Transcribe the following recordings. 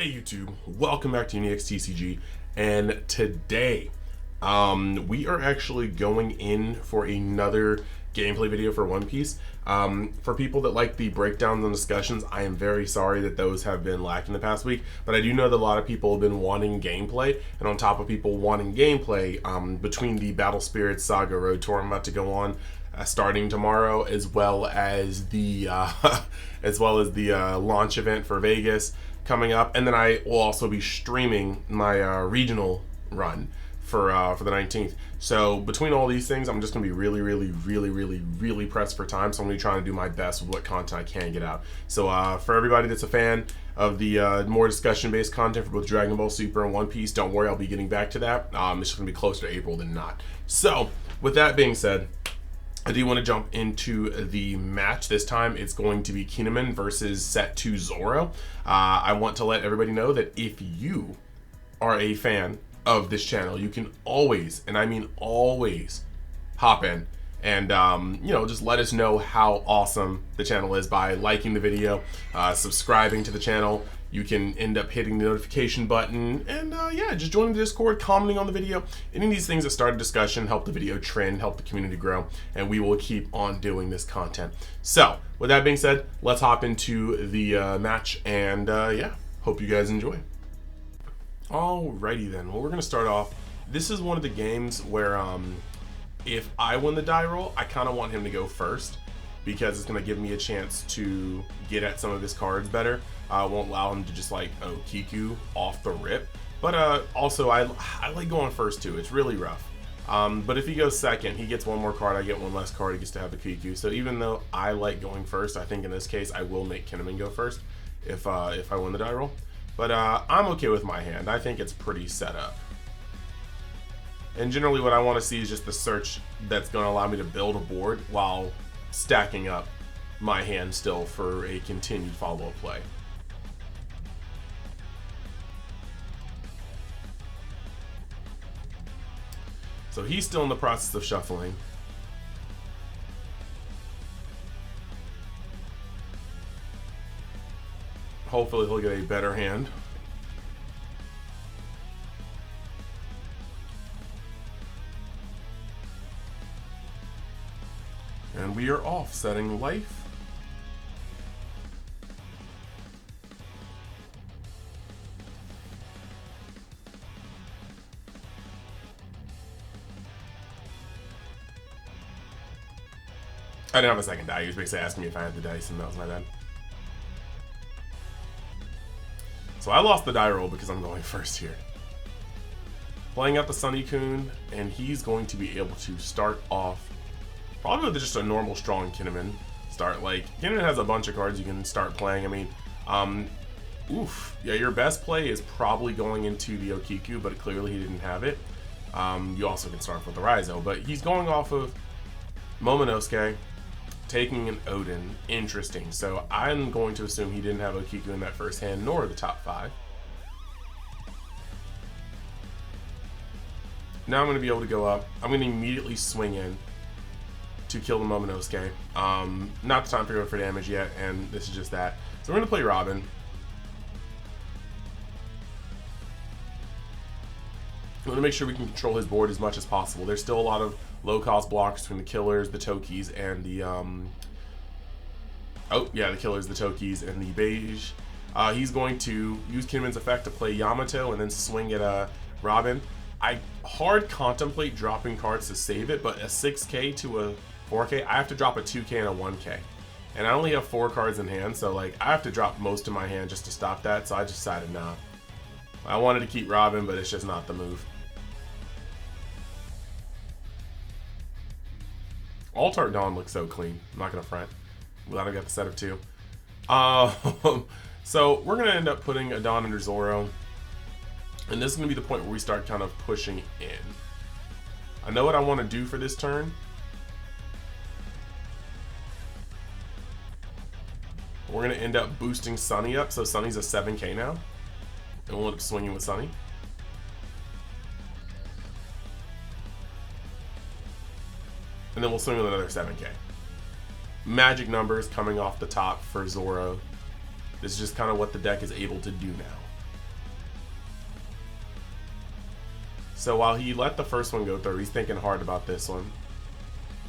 Hey YouTube, welcome back to UniXTCG, and today we are actually going in for another gameplay video for One Piece. For people that like the breakdowns and discussions, I am very sorry that those have been lacking the past week, but I do know that a lot of people have been wanting gameplay, and on top of people wanting gameplay, between the Battle Spirits Saga Road Tour I'm about to go on starting tomorrow, as well as the launch event for Vegas coming up, and then I will also be streaming my regional run for the 19th. So between all these things, I'm just gonna be really pressed for time. So I'm gonna be trying to do my best with what content I can get out. So for everybody that's a fan of the more discussion-based content for both Dragon Ball Super and One Piece, don't worry, I'll be getting back to that. It's just gonna be closer to April than not. So with that being said, I do want to jump into the match. This time it's going to be Kinemon versus Set 2 Zoro. I want to let everybody know that if you are a fan of this channel, you can always, and I mean always, hop in and just let us know how awesome the channel is by liking the video, subscribing to the channel. You can end up hitting the notification button and just joining the Discord, commenting on the video. Any of these things that start a discussion, help the video trend, help the community grow, and we will keep on doing this content. So with that being said, let's hop into the match, and hope you guys enjoy. Alrighty then, well, we're gonna start off. This is one of the games where if I win the die roll, I kind of want him to go first, because it's going to give me a chance to get at some of his cards better. I won't allow him to just like Kiku off the rip. But also I like going first too. It's really rough. But if he goes second, he gets one more card. I get one less card. He gets to have the Kiku. So even though I like going first, I think in this case I will make Kinemon go first if I win the die roll. But I'm okay with my hand. I think it's pretty set up. And generally what I want to see is just the search that's going to allow me to build a board while stacking up my hand still for a continued follow-up play. So he's still in the process of shuffling. Hopefully he'll get a better hand. And we are off, setting life. I didn't have a second die. He was basically asking me if I had the dice, and that was my bad. So I lost the die roll because I'm going first here. Playing out the Sunny-kun, and he's going to be able to start off probably with just a normal strong Kinemon. Kinemon has a bunch of cards you can start playing. I mean, your best play is probably going into the Okiku, but clearly he didn't have it. You also can start with the Raizo, but he's going off of Momonosuke, taking an Odin. Interesting. So I'm going to assume he didn't have Okiku in that first hand, nor the top 5. Now I'm going to be able to go up. I'm going to immediately swing in to kill the Momonosuke. Not the time for going for damage yet, and this is just that. So we're going to play Robin. We want to make sure we can control his board as much as possible. There's still a lot of low-cost blocks between the Killers, the Tokis, and the the Killers, the Tokis, and the Beige. He's going to use Kinemon's effect to play Yamato and then swing at Robin. I hard contemplate dropping cards to save it, but a 6k to a 4k, I have to drop a 2k and a 1k. And I only have 4 cards in hand, so I have to drop most of my hand just to stop that, so I decided not. I wanted to keep Robin, but it's just not the move. Altart Dawn looks so clean. I'm not going to front. Glad I got the set of 2. So we're going to end up putting a Dawn under Zoro. And this is going to be the point where we start kind of pushing in. I know what I want to do for this turn. We're going to end up boosting Sunny up. So Sunny's a 7k now. And we'll end up swinging with Sunny. And then we'll swing with another 7k. Magic numbers coming off the top for Zoro. This is just kind of what the deck is able to do now. So while he let the first one go through, he's thinking hard about this one.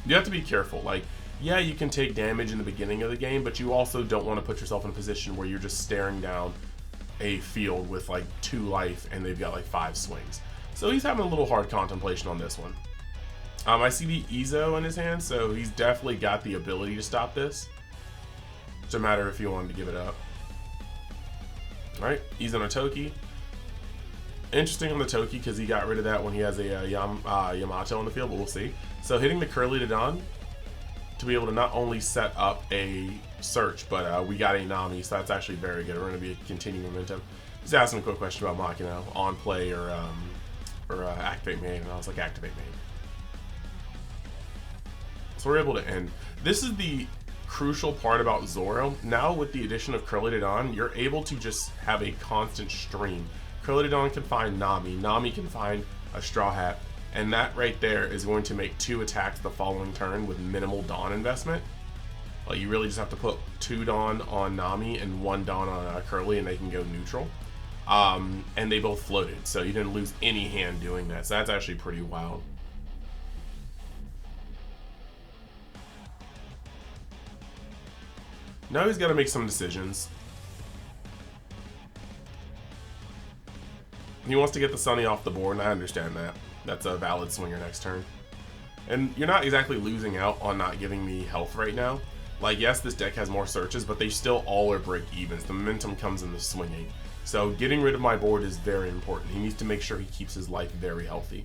You have to be careful. Like, yeah, you can take damage in the beginning of the game, but you also don't want to put yourself in a position where you're just staring down a field with like 2 life and they've got like 5 swings. So he's having a little hard contemplation on this one. I see the Ezo in his hand, so he's definitely got the ability to stop this. It's a matter if you wanted to give it up. Alright, Ezo on a Toki. Interesting on the Toki because he got rid of that when he has a Yamato on the field, but we'll see. So hitting the Curly to Dawn to be able to not only set up a search, but we got a Nami, so that's actually very good. We're going to be continuing momentum. He's asking a quick question about Machina, on play or activate main, and I was like, activate main. So we're able to end. This is the crucial part about Zoro. Now with the addition of Curly to Dawn, you're able to just have a constant stream. Curly to Dawn can find Nami, Nami can find a Straw Hat, and that right there is going to make 2 attacks the following turn with minimal Dawn investment. Like, you really just have to put 2 Dawn on Nami and 1 Dawn on Curly, and they can go neutral. And they both floated, so you didn't lose any hand doing that. So that's actually pretty wild. Now he's got to make some decisions. He wants to get the Sunny off the board, and I understand that. That's a valid swinger next turn. And you're not exactly losing out on not giving me health right now. Like, yes, this deck has more searches, but they still all are break evens. The momentum comes in the swinging. So getting rid of my board is very important. He needs to make sure he keeps his life very healthy.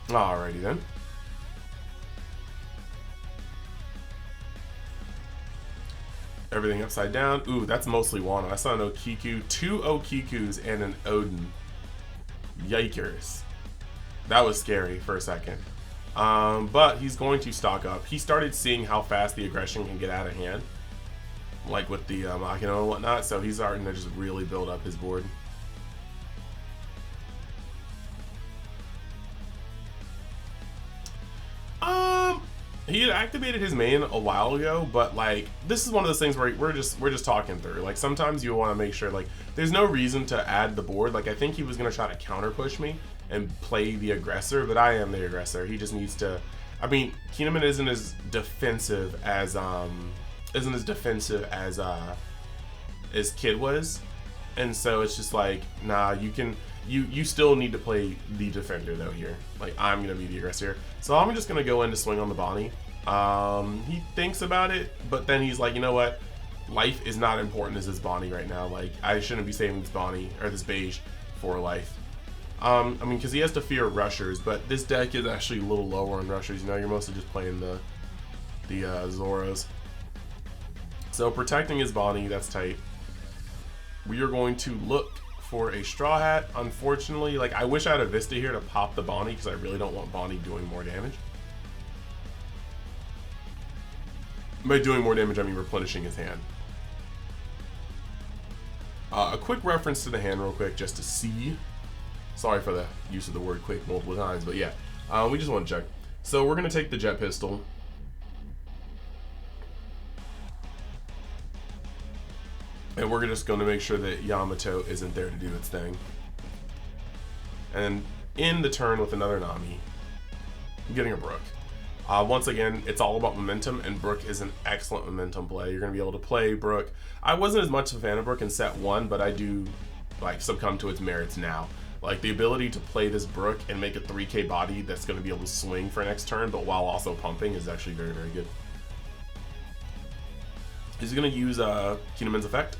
Alrighty then. Everything upside down. Ooh, that's mostly Wano. I saw an Okiku, 2 Okikus, and an Odin. Yikers. That was scary for a second. But he's going to stock up. He started seeing how fast the aggression can get out of hand, like with the Machina and whatnot, so he's starting to just really build up his board. He had activated his main a while ago, but like, this is one of those things where we're just talking through. Like, sometimes you want to make sure, like, there's no reason to add the board. Like, I think he was going to try to counter push me and play the aggressor, but I am the aggressor. He just needs to, I mean, Kinemon isn't as defensive as Kid was, and so it's just like, nah, you still need to play the defender though here. Like, I'm gonna be the aggressor, so I'm just gonna go in to swing on the Bonnie. He thinks about it, but then he's like, you know what? Life is not important as this Bonnie right now. Like, I shouldn't be saving this Bonnie or this beige for life. I mean, because he has to fear rushers, but this deck is actually a little lower on rushers. You know, you're mostly just playing the Zoros. So protecting his Bonnie, that's tight. We are going to look for a Straw Hat. Unfortunately, like, I wish I had a Vista here to pop the Bonnie because I really don't want Bonnie doing more damage. By doing more damage, I mean replenishing his hand. A quick reference to the hand real quick just to see. Sorry for the use of the word quick multiple times, but yeah. We just want to check. So we're going to take the Jet Pistol. And we're just going to make sure that Yamato isn't there to do its thing. And end the turn with another Nami. I'm getting a Brook. Once again, it's all about momentum, and Brook is an excellent momentum play. You're going to be able to play Brook. I wasn't as much of a fan of Brook in set 1, but I do like succumb to its merits now. Like, the ability to play this Brook and make a 3k body that's going to be able to swing for next turn, but while also pumping, is actually very, very good. He's going to use Kinemon's effect.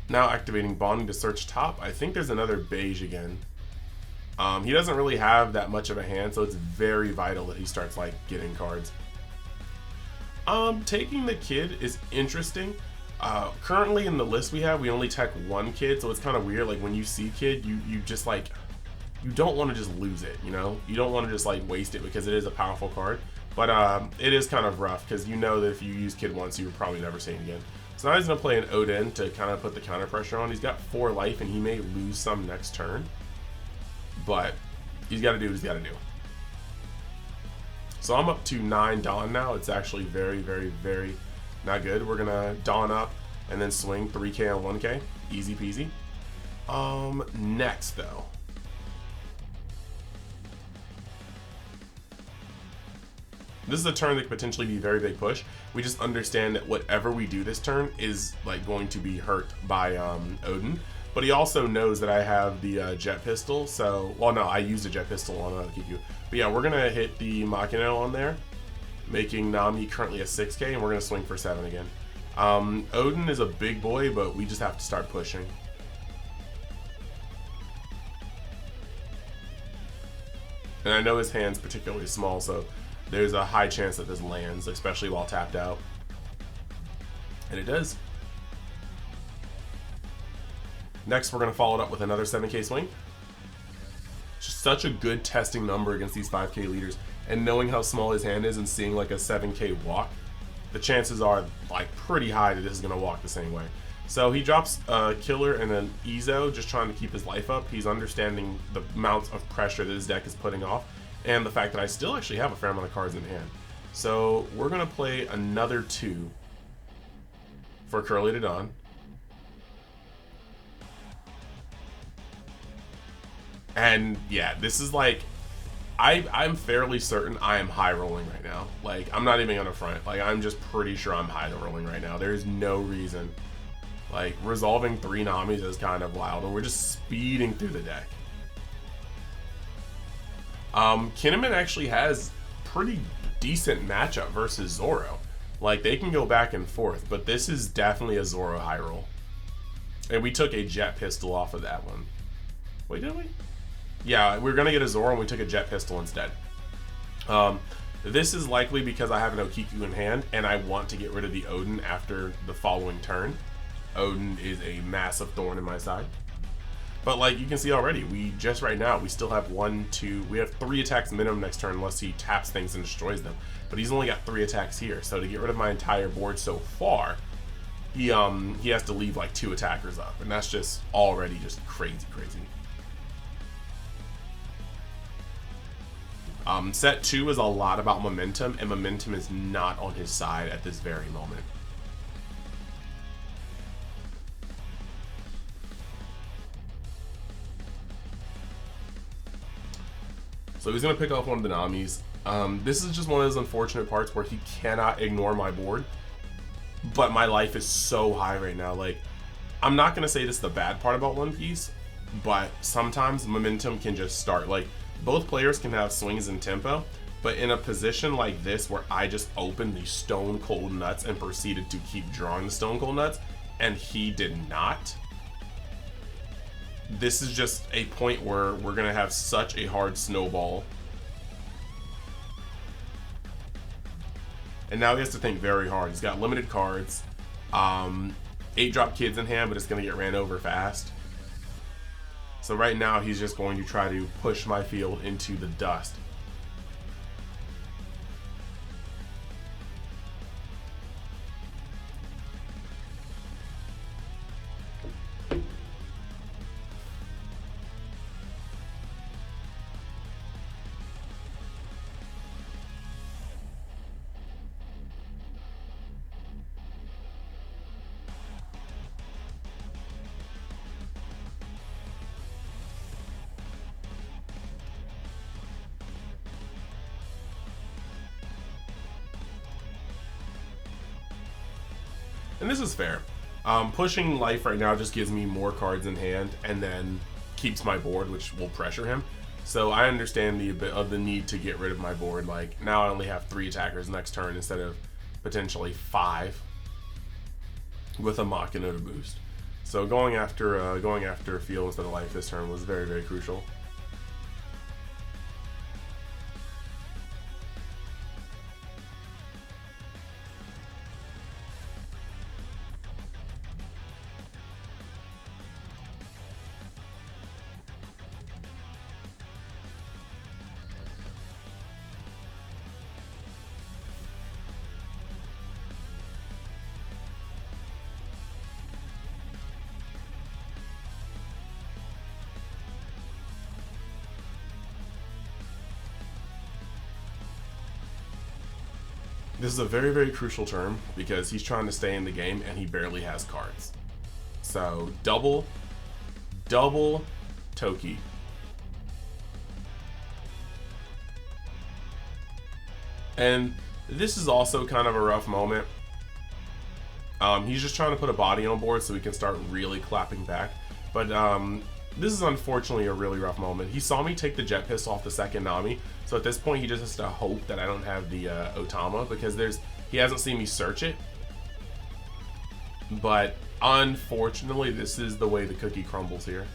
Now activating Bonding to search top. I think there's another beige again. He doesn't really have that much of a hand, so it's very vital that he starts like getting cards. Taking the Kid is interesting. Currently in the list we have, we only tech 1 Kid, so it's kind of weird. Like, when you see Kid, you just like, you don't want to just lose it, you know? You don't want to just like waste it because it is a powerful card. But it is kind of rough because you know that if you use Kid once, you would probably never see it again. So now he's going to play an Odin to kind of put the counter pressure on. He's got 4 life, and he may lose some next turn. But he's got to do what he's got to do. So I'm up to 9 Dawn now. It's actually very, very, very not good. We're going to Dawn up and then swing 3k on 1k. Easy peasy. Next, though. This is a turn that could potentially be a very big push. We just understand that whatever we do this turn is like going to be hurt by Odin. But he also knows that I have the jet pistol. So, well, no, I used a jet pistol on Kiku. But yeah, we're gonna hit the Machina on there, making Nami currently a 6k, and we're gonna swing for 7 again. Odin is a big boy, but we just have to start pushing. And I know his hand's particularly small, so there's a high chance that this lands, especially while tapped out. And it does. Next, we're going to follow it up with another 7k swing. Just such a good testing number against these 5k leaders. And knowing how small his hand is and seeing like a 7k walk, the chances are like pretty high that this is going to walk the same way. So he drops a killer and an Ezo, just trying to keep his life up. He's understanding the amount of pressure that his deck is putting off, and the fact that I still actually have a fair amount of cards in hand. So we're going to play another 2 for Curly to Dawn. And yeah, this is like, I'm fairly certain I am high rolling right now. Like, I'm not even gonna front. Like, I'm just pretty sure I'm high rolling right now. There's no reason. Like, resolving 3 Namis is kind of wild, and we're just speeding through the deck. Kinemon actually has pretty decent matchup versus Zoro. Like, they can go back and forth, but this is definitely a Zoro high roll. And we took a jet pistol off of that one. Wait, did we? Yeah, we were gonna get a Zoro and we took a jet pistol instead. This is likely because I have an Okiku in hand and I want to get rid of the Odin after the following turn. Odin is a massive thorn in my side. But like you can see already, we just right now, we still have 1, 2, we have 3 attacks minimum next turn unless he taps things and destroys them. But he's only got 3 attacks here. So to get rid of my entire board so far, he has to leave like 2 attackers up. And that's just already just crazy. Set 2 is a lot about momentum, and momentum is not on his side at this very moment. So he's going to pick off one of the Namis. This is just one of those unfortunate parts where he cannot ignore my board, but my life is so high right now. Like, I'm not going to say this is the bad part about One Piece, but sometimes momentum can just start. Like, both players can have swings in tempo, but in a position like this where I just opened the stone cold nuts and proceeded to keep drawing the stone cold nuts, and he did not, this is just a point where we're going to have such a hard snowball. And now he has to think very hard. He's got limited cards, 8-drop kids in hand, but it's going to get ran over fast. So right now he's just going to try to push my field into the dust. And this is fair. Pushing life right now just gives me more cards in hand and then keeps my board, which will pressure him. So I understand the bit of the need to get rid of my board. Like, now I only have 3 attackers next turn instead of potentially 5 with a Machina to boost. So going after a field instead of life this turn was very, very crucial. This is a very, very crucial turn because he's trying to stay in the game and he barely has cards. So double Toki. And this is also kind of a rough moment. He's just trying to put a body on board so he can start really clapping back. But this is unfortunately a really rough moment. He saw me take the jet pistol off the second Nami, so at this point he just has to hope that I don't have the Otama, because he hasn't seen me search it. But unfortunately, this is the way the cookie crumbles here.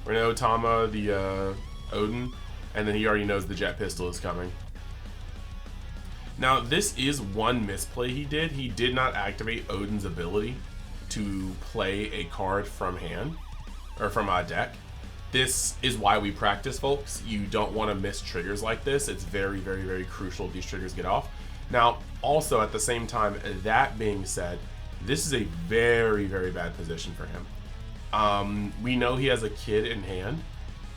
We're gonna Otama the Odin, and then he already knows the jet pistol is coming. Now, this is one misplay he did. He did not activate Odin's ability to play a card from hand, or from a deck. This is why we practice, folks. You don't want to miss triggers like this. It's very, very, very crucial these triggers get off. Now, also at the same time, that being said, this is a very, very bad position for him. We know he has a kid in hand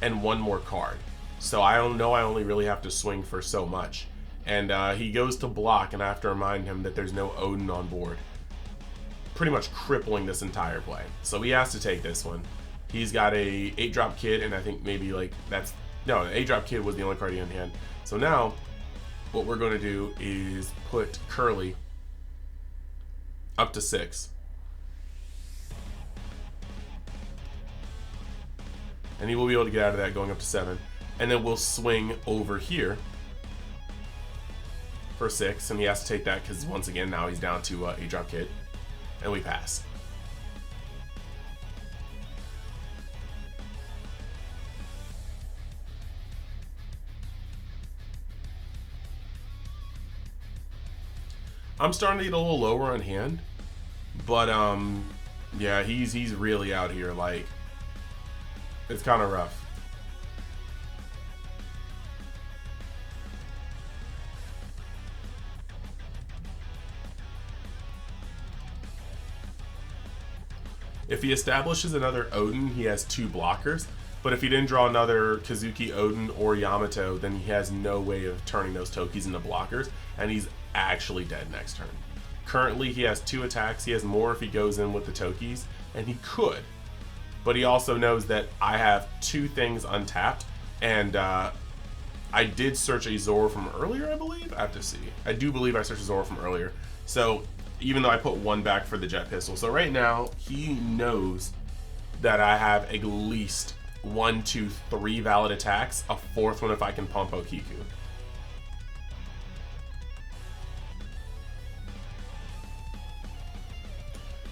and one more card. So I don't know, I only really have to swing for so much. And he goes to block, and I have to remind him that there's no Odin on board, pretty much crippling this entire play. So he has to take this one. He's got a 8-drop kid, and I think maybe like an 8-drop kid was the only card he had in hand. So now what we're going to do is put Curly up to 6. And he will be able to get out of that going up to 7. And then we'll swing over here for 6, and he has to take that because once again now he's down to 8-drop kid, and we pass. I'm starting to get a little lower on hand, but yeah, he's really out here, like, it's kind of rough. If he establishes another Odin, he has 2 blockers. But if he didn't draw another Kazuki, Odin, or Yamato, then he has no way of turning those Tokis into blockers, and he's actually dead next turn. Currently, he has 2 attacks. He has more if he goes in with the Tokis, and he could. But he also knows that I have 2 things untapped, and I did search a Zoro from earlier, I believe? I have to see. I do believe I searched a Zoro from earlier. So even though I put 1 back for the jet pistol. So right now, he knows that I have at least 1, 2, 3 valid attacks, a 4th one if I can pump Okiku.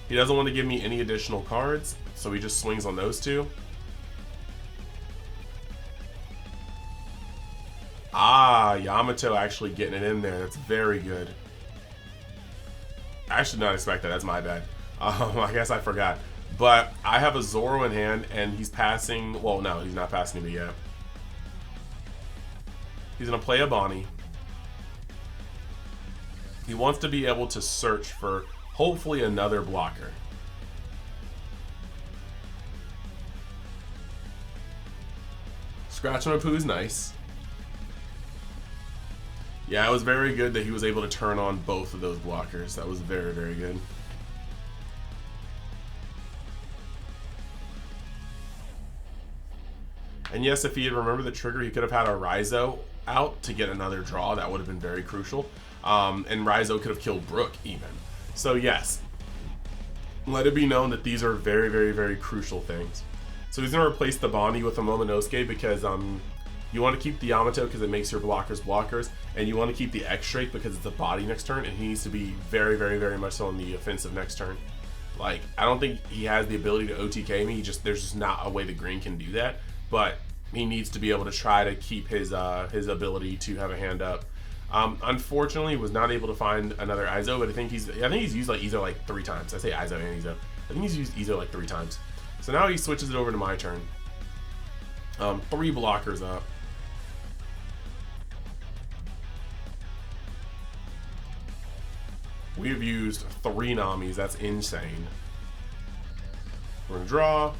He doesn't want to give me any additional cards, so he just swings on those 2. Ah, Yamato actually getting it in there. That's very good. I should not expect that. That's my bad. I guess I forgot. But I have a Zoro in hand, and he's passing. Well, no, he's not passing me yet. He's going to play a Bonnie. He wants to be able to search for hopefully another blocker. Scratch on a Poo is nice. Yeah, it was very good that he was able to turn on both of those blockers. That was very, very good. And yes, if he had remembered the trigger, he could have had a Raizo out to get another draw. That would have been very crucial. And Raizo could have killed Brook even. So yes, let it be known that these are very, very, very crucial things. So he's going to replace the Bonnie with a Momonosuke because you want to keep the Yamato because it makes your blockers, and you want to keep the X straight because it's a body next turn, and he needs to be very, very, very much so on the offensive next turn. Like, I don't think he has the ability to OTK me. There's just not a way the green can do that. But he needs to be able to try to keep his ability to have a hand up. Unfortunately, was not able to find another Izo, but I think he's used like Izo like 3 times. I say Izo and Izo. I think he's used Izo like 3 times. So now he switches it over to my turn. 3 blockers up. We've used 3 Namis. That's insane. We're gonna draw.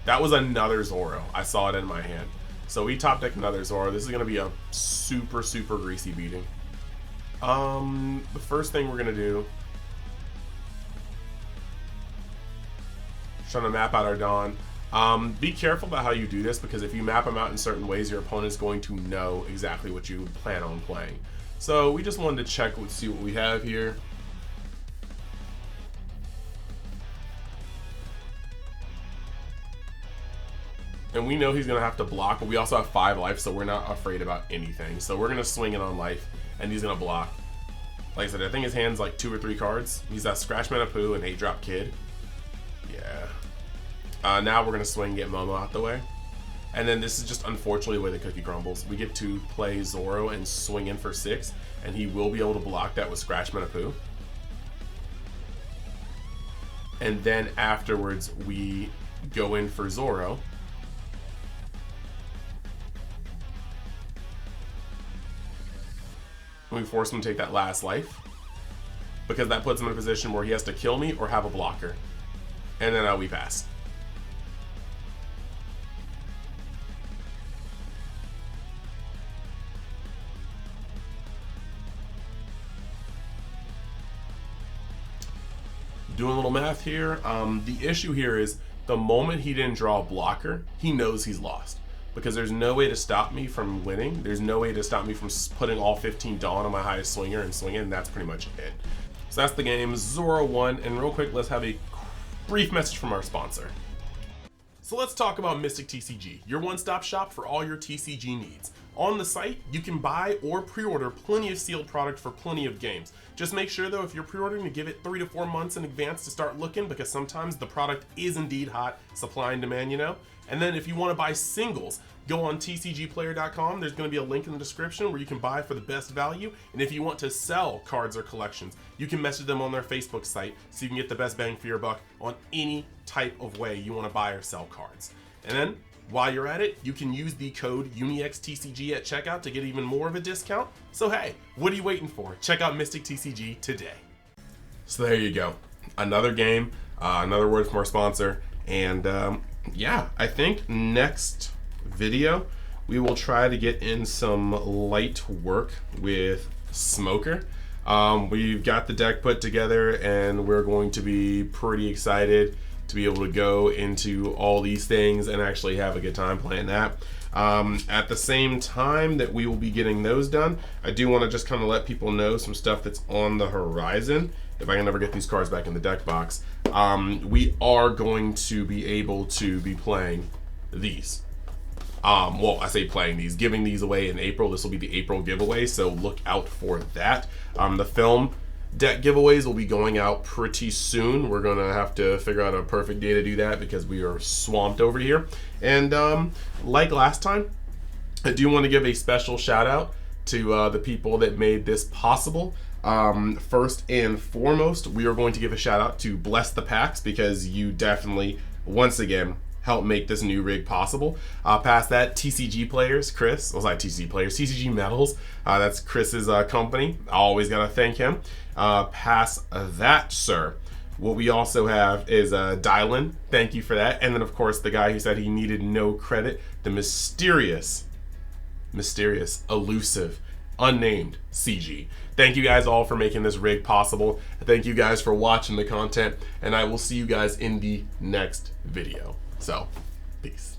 That was another Zoro. I saw it in my hand. So we top deck another Zoro. This is gonna be a super, super greasy beating. The first thing we're gonna do, trying to map out our Dawn. Be careful about how you do this, because if you map them out in certain ways, your opponent's going to know exactly what you plan on playing. So we just wanted to check, see what we have here. And we know he's gonna have to block, but we also have 5 life, so we're not afraid about anything. So we're gonna swing it on life, and he's gonna block. Like I said, I think his hand's like 2 or 3 cards. He's got Scratch Mana Poo and 8-drop Kid. Yeah. Now we're gonna swing and get Momo out the way. And then this is just unfortunately the way the cookie crumbles. We get to play Zoro and swing in for 6, and he will be able to block that with Scratch Mana Poo. And then afterwards, we go in for Zoro. We force him to take that last life, because that puts him in a position where he has to kill me or have a blocker. And then we pass. Doing a little math here. The issue here is the moment he didn't draw a blocker, he knows he's lost. Because there's no way to stop me from winning. There's no way to stop me from putting all 15 Dawn on my highest swinger and swinging, and that's pretty much it. So that's the game. Zoro won, and real quick, let's have a brief message from our sponsor. So let's talk about Mystic TCG, your one-stop shop for all your TCG needs. On the site, you can buy or pre-order plenty of sealed product for plenty of games. Just make sure though, if you're pre-ordering, to give it 3 to 4 months in advance to start looking, because sometimes the product is indeed hot, supply and demand, you know. And then if you want to buy singles, go on tcgplayer.com. There's going to be a link in the description where you can buy for the best value. And if you want to sell cards or collections, you can message them on their Facebook site so you can get the best bang for your buck on any type of way you want to buy or sell cards. And then while you're at it, you can use the code UNIXTCG at checkout to get even more of a discount. So hey, what are you waiting for? Check out Mystic TCG today. So there you go. Another game, another word from our sponsor. And yeah, I think next video we will try to get in some light work with Smoker. We've got the deck put together, and we're going to be pretty excited to be able to go into all these things and actually have a good time playing that. At the same time that we will be getting those done, I do want to just kind of let people know some stuff that's on the horizon. If I can ever get these cards back in the deck box, we are going to be able to be playing these. Well, I say playing these, giving these away in April. This will be the April giveaway, so look out for that. The film deck giveaways will be going out pretty soon. We're gonna have to figure out a perfect day to do that because we are swamped over here. And like last time, I do want to give a special shout out to the people that made this possible. First and foremost, we are going to give a shout out to Bless the Packs, because you definitely, once again, help make this new rig possible. Past that, TCG Players, Chris, well, it's not TCG Players, TCG Metals, that's Chris's company. I always gotta thank him. Past that, sir, what we also have is Dylan, thank you for that. And then of course, the guy who said he needed no credit, the mysterious, elusive, unnamed CG. Thank you guys all for making this rig possible. Thank you guys for watching the content, and I will see you guys in the next video. So, peace.